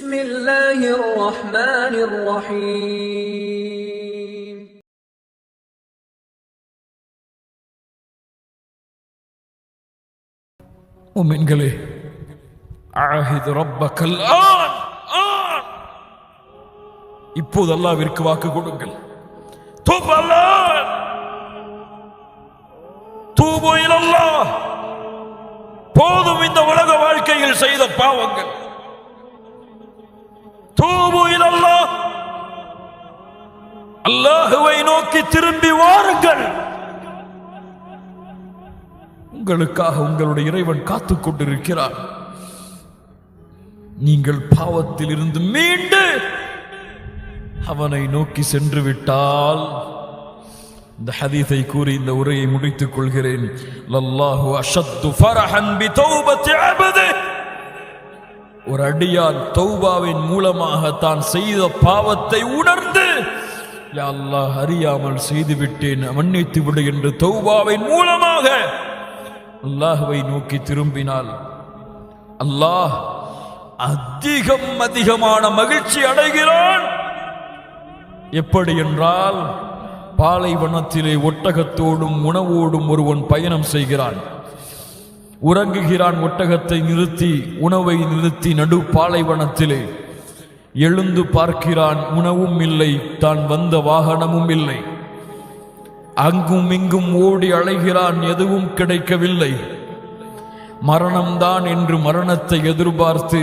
بسم الله الرحمن الرحيم முஃமின்களே, ஆஹிது ரப்பக்கல் on on, இப்போது அல்லாஹ்விற்கு வாக்கு கொடுங்கள். தூபு அல்லாஹ், தூபு இலல்லாஹ். போதும் இந்த உலக வாழ்க்கையில் செய்த பாவங்கள். தூபு இலல்லாஹ், அல்லாஹ்வை நோக்கி திரும்பி வாருங்கள். உங்களுக்காக உங்களுடைய இறைவன் காத்துக் கொண்டிருக்கிறார். நீங்கள் பாவத்தில் இருந்து மீண்டு அவனை நோக்கி சென்று விட்டால், இந்த ஹதீஸை கூறி இந்த உரையை முடித்துக் கொள்கிறேன். லல்லாஹு அஷத்து ஃபரஹன் பி தௌபத்தி அப்தி, ஒரு அடியான் தௌபாவின் மூலமாக தான் செய்த பாவத்தை உணர்ந்து, யா அல்லாஹ், அறியாமல் செய்து விட்டேன், மன்னித்து விடு என்று தௌபாவின் மூலமாக அல்லாஹ்வை நோக்கி திரும்பினால் அல்லாஹ் அதிகமான மகிழ்ச்சி அடைகிறான். எப்படி என்றால், பாலைவனத்திலே ஒட்டகத்தோடும் உணவோடும் ஒருவன் பயணம் செய்கிறான். உறங்குகிறான். ஒட்டகத்தை நிறுத்தி, உணவை நிறுத்தி நடு பாலைவனத்திலே எழுந்து பார்க்கிறான். உணவும் இல்லை, தான் வந்த வாகனமும் இல்லை. அங்கும் இங்கும் ஓடி அலைகிறான், எதுவும் கிடைக்கவில்லை. மரணம்தான் என்று மரணத்தை எதிர்பார்த்து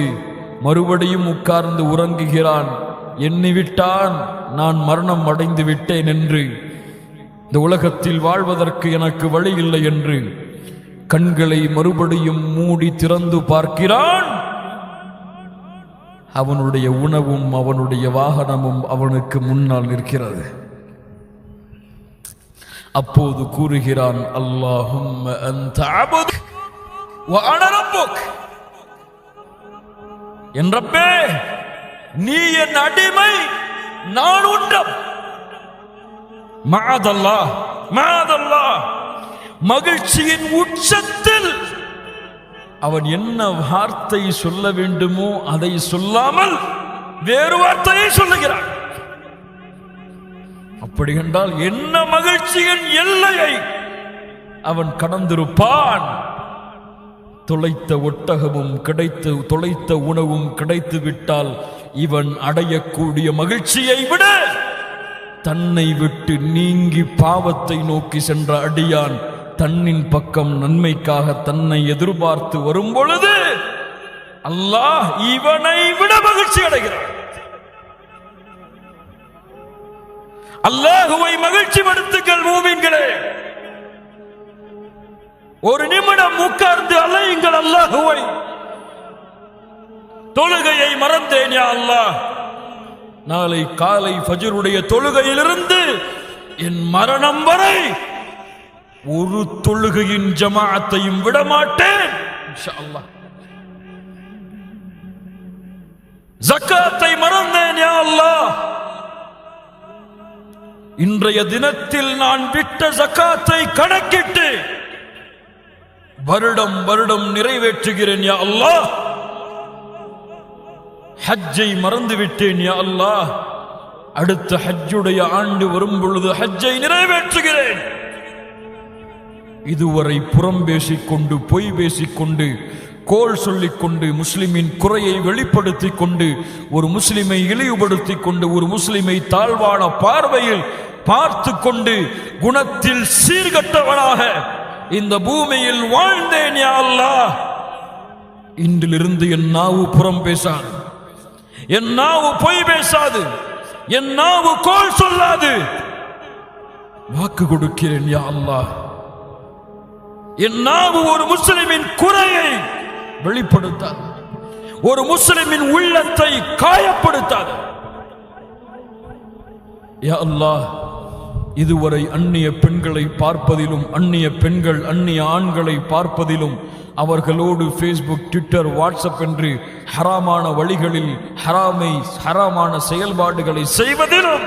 மறுபடியும் உட்கார்ந்து உறங்குகிறான். எண்ணிவிட்டான், நான் மரணம் அடைந்து விட்டேன் என்று, இந்த உலகத்தில் வாழ்வதற்கு எனக்கு வழி இல்லை என்று கண்களை மறுபடியும் மூடி திறந்து பார்க்கிறான். அவனுடைய உணவும் அவனுடைய வாகனமும் அவனுக்கு முன்னால் நிற்கிறது. அப்போது கூறுகிறான், அல்லாஹும்ம அன்த அப்துக் வ அன ரப்புக், என் ரப்பே, நீ என் அடிமை, நான் உன்னம். மஅதல்லாஹ் மஅதல்லாஹ். மகிழ்ச்சியின் உச்சத்தில் அவன் என்ன வார்த்தை சொல்ல வேண்டுமோ அதை சொல்லாமல் வேறு வார்த்தையை சொல்லுகிறான். அப்படி என்றால் என்ன மகிழ்ச்சியின் எல்லையை அவன் கடந்திருப்பான். தொலைத்த ஒட்டகமும் கிடைத்து, தொலைத்த உணவும் கிடைத்து விட்டால் இவன் அடையக்கூடிய மகிழ்ச்சியை விட தன்னை விட்டு நீங்கி பாவத்தை நோக்கி சென்ற அடியான் தன்னின் பக்கம் நன்மைக்காக தன்னை எதிர்பார்த்து வரும் பொழுது அல்லாஹ் இவனை விட மகிழ்ச்சி அடைகிறான். அல்லாஹுவை மகிழ்ச்சி படுத்துங்கள் மூமின்களே. ஒரு நிமிடம் உட்கார்ந்து அலையுங்கள் அல்லாஹுவை. தொழுகையை மறந்தேன் யா அல்லாஹ், நாளை காலை ஃபஜ்ருடைய தொழுகையிலிருந்து என் மரணம் வரை ஒரு தொழுகையின் ஜமாஅத்தையும் விடமாட்டேன் இன்ஷா அல்லாஹ். ஜக்காத்தை மறந்தேன் யா அல்லாஹ், இன்றைய தினத்தில் நான் விட்ட ஜக்காத்தை கணக்கிட்டு வருடம் வருடம் நிறைவேற்றுகிறேன் யா அல்லாஹ். ஹஜ்ஜை மறந்து விட்டேன் யா அல்லாஹ், அடுத்த ஹஜ்ஜுடைய ஆண்டு வரும் பொழுது ஹஜ்ஜை நிறைவேற்றுகிறேன். இதுவரை புறம் பேசிக்கொண்டு, பொய் பேசிக்கொண்டு, கோல் சொல்லிக்கொண்டு, முஸ்லிமின் குறையை வெளிப்படுத்திக் கொண்டு, ஒரு முஸ்லிமை இழிவுபடுத்திக் கொண்டு, ஒரு முஸ்லிமை தாழ்வான பார்வையில் பார்த்து கொண்டு, குணத்தில் சீர்கட்டவனாக இந்த பூமியில் வாழ்ந்தேன் யா அல்லாஹ். இன்றிலிருந்து என் நாவு புறம் பேசாது, என் நாவு பொய் பேசாது, என் நாவு கோல் சொல்லாது. வாக்கு கொடுக்கிறேன் யா அல்லாஹ், என் நாவு ஒரு முஸ்லிமின் குறையை வெளிப்படுத்தாது, ஒரு முஸ்லிமின் உள்ளத்தை காயப்படுத்தாது. யா அல்லாஹ், இதுவரை அந்நிய பெண்களை பார்ப்பதிலும், அந்நிய பெண்கள் அந்நிய ஆண்களை பார்ப்பதிலும், அவர்களோடு ஃபேஸ்புக், ட்விட்டர், வாட்ஸ்அப் என்று ஹராமான வழிகளில் ஹராமான செயல்பாடுகளை செய்வதிலும்,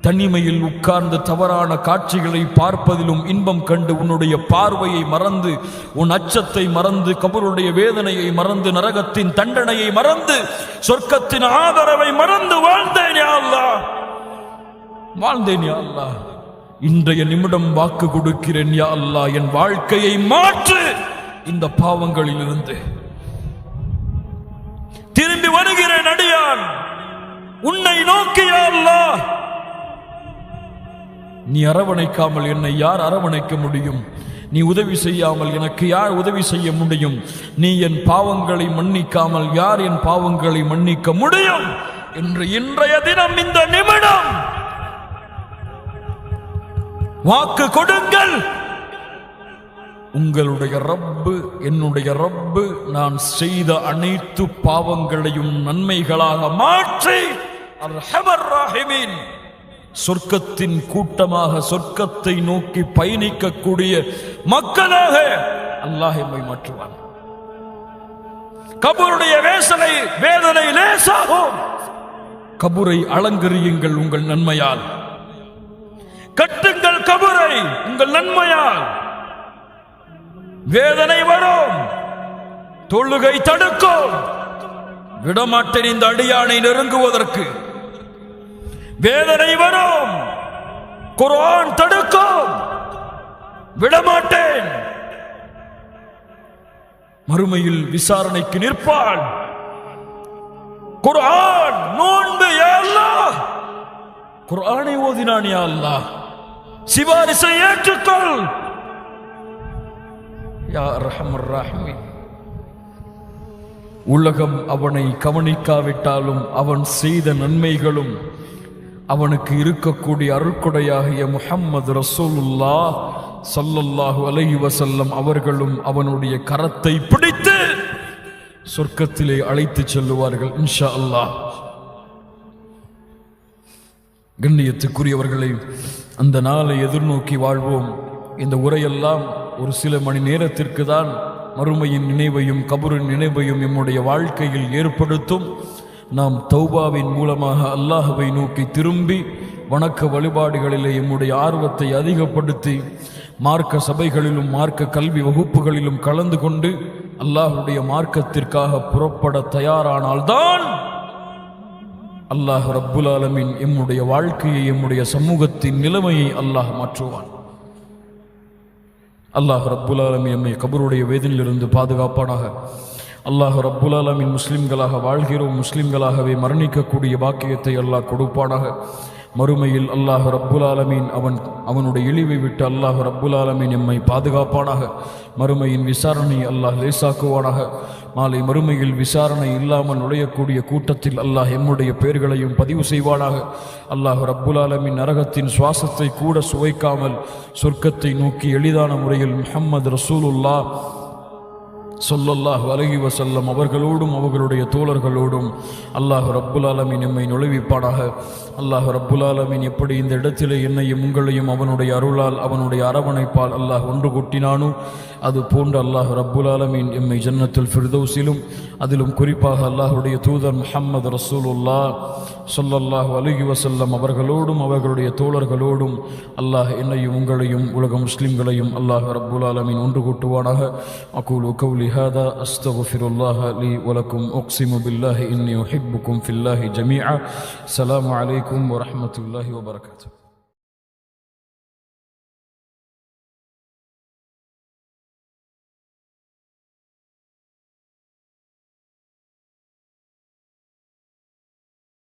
தனிமையில் உட்கார்ந்து தவறான காட்சிகளை பார்ப்பதிலும் இன்பம் கண்டு உன்னுடைய பார்வையை மறந்து, உன் அச்சத்தை மறந்து, கபருடைய வேதனையை மறந்து, நரகத்தின் தண்டனையை மறந்து சொர்க்கத்தின் ஆதரவை மறந்து வாழ்ந்தேன் யா அல்லாஹ், வாழ்ந்தேன் யா அல்லாஹ். இன்றைய நிமிடம் வாக்கு கொடுக்கிறேன் யா அல்லாஹ், என் வாழ்க்கையை மாற்று, இந்த பாவங்களில் இருந்து திரும்பி வருகிறேன் அடியான் உன்னை நோக்கி யா அல்லாஹ். நீ அரவணைக்காமல் என்னை யார் அரவணைக்க முடியும்? நீ உதவி செய்யாமல் எனக்கு யார் உதவி செய்ய முடியும்? நீ என் பாவங்களை மன்னிக்காமல் யார் என் பாவங்களை மன்னிக்க முடியும் என்று இன்றைய தினம் இந்த நிமிடம் வாக்கு கொடுங்கள். உங்களுடைய ரப்பு, என்னுடைய ரப்பு நான் செய்த அனைத்து பாவங்களையும் நன்மைகளாக மாற்றி அர்ஹமர் ராஹிமீன் சொர்க்கத்தின் கூட்டமாக சொர்க்கத்தை நோக்கி பயணிக்கக்கூடிய மக்களாக அல்லாஹ் எம்மை மாற்றுவான். கபருடைய வேதனை லேசாகும். கபரை அலங்கரியுங்கள் உங்கள் நன்மையால், கட்டுங்கள் கபரை உங்கள் நன்மையால். வேதனை வரும், தொழுகை தடுக்கும், விடமாட்டேன் இந்த அடியானை நெருங்குவதற்கு. வேதனை வரும், குர்ஆன் தடுக்கும், விடமாட்டேன். மறுமையில் விசாரணைக்கு நிற்பான். குர்ஆன், நோன்பு யா அல்லாஹ், குர்ஆனை ஓதினான் யா அல்லாஹ், சிபாரிசை ஏற்றுக்கொள் யா அர்ஹமர் ராஹிமீன். உலகம் அவனை கவனிக்காவிட்டாலும் அவன் செய்த நன்மைகளும் அவனுக்கு இருக்கக்கூடிய அருட்கொடையாகிய முஹம்மது ரசூலுல்லாஹ் ஸல்லல்லாஹு அலைஹி வஸல்லம் அவர்களும் அவனுடைய கரத்தை பிடித்து சொர்க்கத்திலே அழைத்து செல்லுவார்கள் இன்ஷா அல்லாஹ். கண்ணியத்துக்குரியவர்களை, அந்த நாளை எதிர்நோக்கி வாழ்வோம். இந்த உரையெல்லாம் ஒரு சில மணி நேரத்திற்கு தான் மறுமையின் நினைவையும் கபரின் நினைவையும் நம்முடைய வாழ்க்கையில் ஏற்படுத்தும். நாம் தௌபாவின் மூலமாக அல்லாஹ்வை நோக்கி திரும்பி வணக்க வழிபாடுகளிலே நம்முடைய ஆர்வத்தை அதிகப்படுத்தி மார்க்க சபைகளிலும் மார்க்க கல்வி வகுப்புகளிலும் கலந்து கொண்டு அல்லாஹ்வுடைய மார்க்கத்திற்காக புறப்பட தயாரானால்தான் அல்லாஹ் ரப்புல் ஆலமீன் எம்முடைய வாழ்க்கையை, எம்முடைய சமூகத்தின் நிலைமையை அல்லாஹ் மாற்றுவான். அல்லாஹ் ரப்புல் ஆலமீன் எம்மை கபருடைய வேதனையிலிருந்து பாதுகாப்பானாக. அல்லாஹ் ரப்புல் ஆலமீன் முஸ்லிம்களாக வாழ்கிறோம், முஸ்லிம்களாகவே மரணிக்கக்கூடிய பாக்கியத்தை அல்லாஹ் கொடுப்பானாக. மறுமையில் அல்லாஹ் ரப்புல் ஆலமீன் அவனுடைய இழிவை விட்டு அல்லாஹ் ரப்புல் ஆலமீன் எம்மை பாதுகாப்பானாக. மறுமையின் விசாரணை அல்லாஹ் லேசாக்குவானாக. மாலை மறுமையில் விசாரணை இல்லாமல் நுழையக்கூடிய கூட்டத்தில் அல்லாஹ் எம்முடைய பெயர்களையும் பதிவு செய்வானாக. அல்லாஹ் ரப்புல் ஆலமீன் நரகத்தின் சுவாசத்தை கூட சுவைக்காமல் சொர்க்கத்தை நோக்கி எளிதான முறையில் முஹம்மது ரசூலுல்லாஹ் ஸல்லல்லாஹு அலைஹி வஸல்லம் அவர்களோடும் அவர்களுடைய தோழர்களோடும் அல்லாஹ் ரப்புல் ஆலமீன் எம்மை நுழைவிப்பானாக. அல்லாஹ் ரப்புல் ஆலமீன் எப்படி இந்த இடத்திலே என்னையும் உங்களையும் அவனுடைய அருளால் அவனுடைய அரவணைப்பால் அல்லாஹ் ஒன்று கூட்டினானோ அது போன்று அல்லாஹ் ரப்புல் ஆலமீன் எம்மை ஜன்னத்துல் ஃபிர்தௌஸிலும் அதிலும் குறிப்பாக அல்லாஹ்வுடைய தூதர் முஹம்மது ரசூலுல்லாஹ் ஸல்லல்லாஹு அலைஹி வஸல்லம் அவர்களோடும் அவர்களுடைய தோழர்களோடும் அல்லாஹ் என்னையும் உங்களையும் உலக முஸ்லிம்களையும் அல்லாஹ் ரப்புல் ஆலமீன் ஒன்று கூட்டுவானாக. அகூலு கௌலி ஹாதா அஸ்தக்ஃபிருல்லாஹ லீ வலக்கும் உக்ஸிமு பில்லாஹி இன்னி உஹிப்புக்கும் ஃபில்லாஹி ஜமீஆ. அஸ்ஸலாமு அலைக்கும் வரஹ்மத்துல்லாஹி வபரகாத்துஹு.